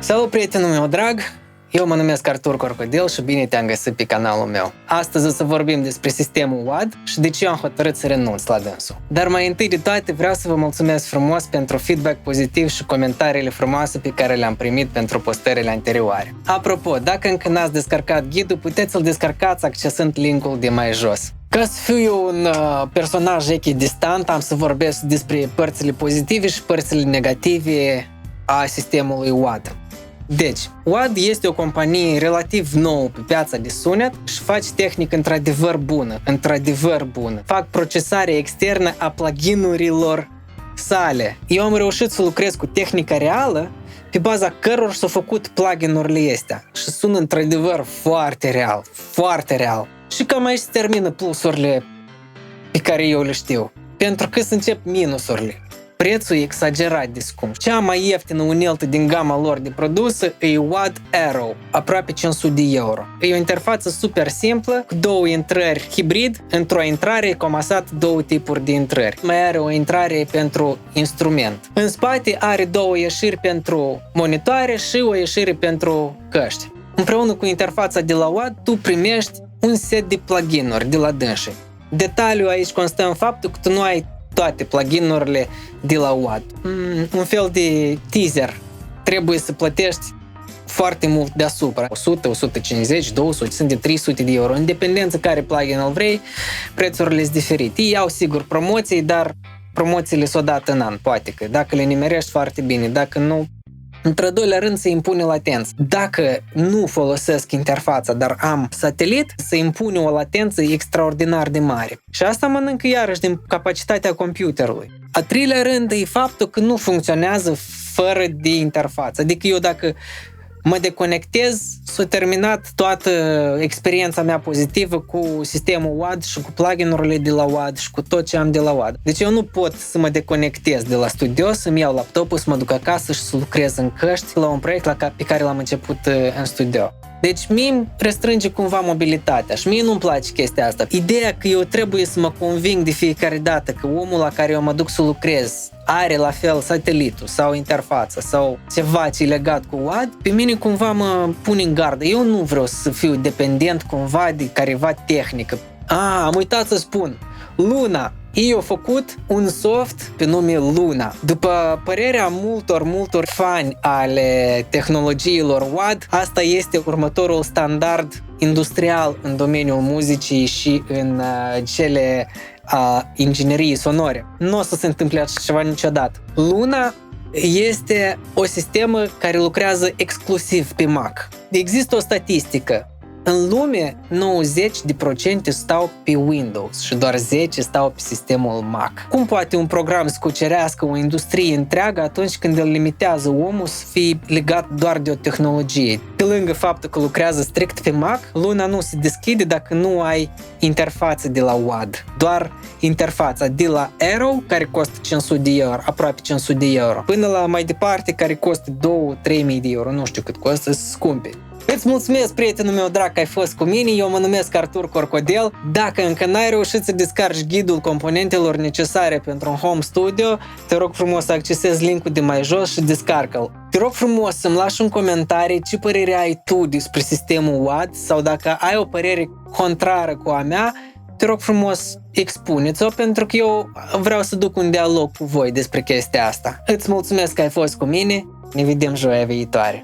Salut, prietenul meu drag! Eu mă numesc Artur Corcodel și bine te-am găsit pe canalul meu. Astăzi o să vorbim despre sistemul WAD și de ce am hotărât să renunț la dânsul. Dar mai întâi de toate vreau să vă mulțumesc frumos pentru feedback pozitiv și comentariile frumoase pe care le-am primit pentru postările anterioare. Apropo, dacă încă n-ați descărcat ghidul, puteți să-l descărcați accesând linkul de mai jos. Ca să fiu eu un personaj echidistant, am să vorbesc despre părțile pozitive și părțile negative a sistemului WAD. Deci, WAD este o companie relativ nouă pe piața de sunet și face tehnică într-adevăr bună. Fac procesare externă a pluginurilor sale. Eu am reușit să lucrez cu tehnica reală pe baza căror s-au făcut pluginurile astea și sună într-adevăr foarte real. Și cam aici se termină plusurile pe care eu le știu. Pentru că să încep minusurile. Prețul e exagerat de scump. Cea mai ieftină uneltă din gama lor de produse e WAD Arrow, aproape 500 de euro. E o interfață super simplă, cu două intrări hibrid. Într-o intrare e comasat două tipuri de intrări. Mai are o intrare pentru instrument. În spate are două ieșiri pentru monitoare și o ieșire pentru căști. Împreună cu interfața de la WAD, tu primești un set de pluginuri de la dânsi. Detaliul aici constă în faptul că tu nu ai toate pluginurile de la WAD. Un fel de teaser. Trebuie să plătești foarte mult deasupra. 100, 150, 200, sunt de 300 de euro. În dependență care plugin îl vrei, prețurile sunt diferite. Ei au sigur promoții, dar promoțiile s-au dat în an, poate că dacă le nimerești foarte bine, dacă nu, într-al doilea rând se impune latență. Dacă nu folosesc interfața, dar am satelit, se impune o latență extraordinar de mare. Și asta mănâncă iarăși din capacitatea computerului. A treilea rând e faptul că nu funcționează fără de interfață. Adică eu dacă mă deconectez, s-a terminat toată experiența mea pozitivă cu sistemul WAD și cu pluginurile de la WAD și cu tot ce am de la WAD. Deci eu nu pot să mă deconectez de la studio, să-mi iau laptopul, să mă duc acasă și să lucrez în căști la un proiect pe care l-am început în studio. Deci mie îmi restrânge cumva mobilitatea și mie nu-mi place chestia asta. Ideea că eu trebuie să mă conving de fiecare dată că omul la care eu mă duc să lucrez are la fel satelitul sau interfața sau ceva ce e legat cu WAD, pe mine cumva mă pune în gardă. Eu nu vreau să fiu dependent cumva de careva tehnică. Am uitat să spun. Luna. Ei au făcut un soft pe nume Luna. După părerea multor fani ale tehnologiilor WAD, asta este următorul standard industrial în domeniul muzicii și în cele ingineriei sonore. Nu o să se întâmple așa ceva niciodată. Luna este o sistemă care lucrează exclusiv pe Mac. Există o statistică. În lume, 90% stau pe Windows și doar 10 stau pe sistemul Mac. Cum poate un program să cucerească o industrie întreagă atunci când îl limitează omul să fie legat doar de o tehnologie? Pe lângă faptul că lucrează strict pe Mac, Luna nu se deschide dacă nu ai interfață de la WAD. Doar interfața de la Arrow, care costă 500 de euro, aproape 500 de euro, până la mai departe, care costă 2-3 mii de euro, nu știu cât costă, scumpe. Îți mulțumesc, prietenul meu drag, că ai fost cu mine. Eu mă numesc Artur Corcodel. Dacă încă n-ai reușit să descarci ghidul componentelor necesare pentru un home studio, te rog frumos să accesezi linkul de mai jos și descarcă-l. Te rog frumos să-mi lași un comentariu ce părere ai tu despre sistemul WAD sau dacă ai o părere contrară cu a mea, te rog frumos, expuneți-o, pentru că eu vreau să duc un dialog cu voi despre chestia asta. Îți mulțumesc că ai fost cu mine. Ne vedem joia viitoare.